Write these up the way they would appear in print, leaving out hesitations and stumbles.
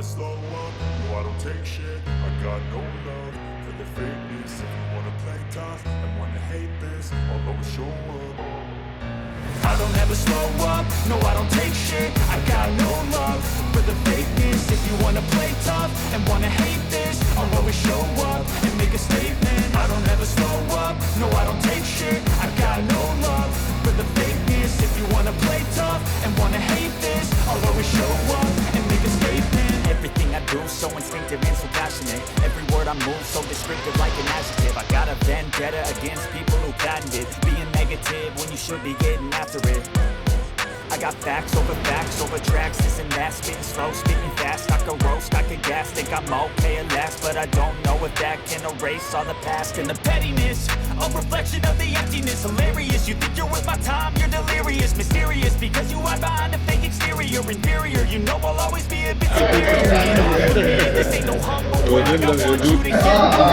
slow up, no I don't take shit. I got no love for the fakeness. If you wanna play tough and wanna hate this, I'll always show up. I don't ever slow up, no I don't take shit. I got no love for the fakeness. If you wanna play tough and wanna hate this, I'll always show up and make a statement. I don't ever slow up, no I don't take shit. I got no love for the fakeness. If you wanna play tough and wanna hate this, I'll always show up and make a statement. Everything I do so instinctive and so passionate. Every word I move so descriptive like an adjective. I got a vendetta against people who patented being negative when you should be getting after it. I got facts over tracks, this and that. Spitting slow, speaking fast, I could roast, I could gas. Think I'm okay at last, but I don't know if that can erase all the past. And the pettiness, a reflection of the emptiness. Hilarious, you think you're worth my time, you're delirious. Mysterious, because you hide behind a fake exterior. Inferior, you know I'll always be a bit superior. This ain't no humble brag, I want you to get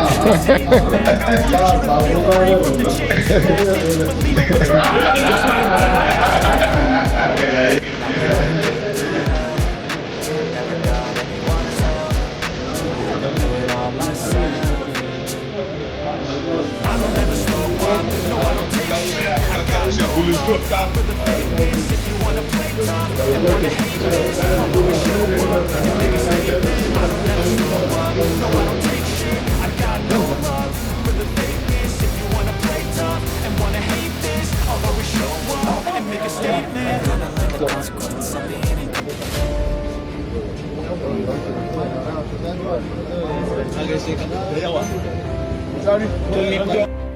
Salut.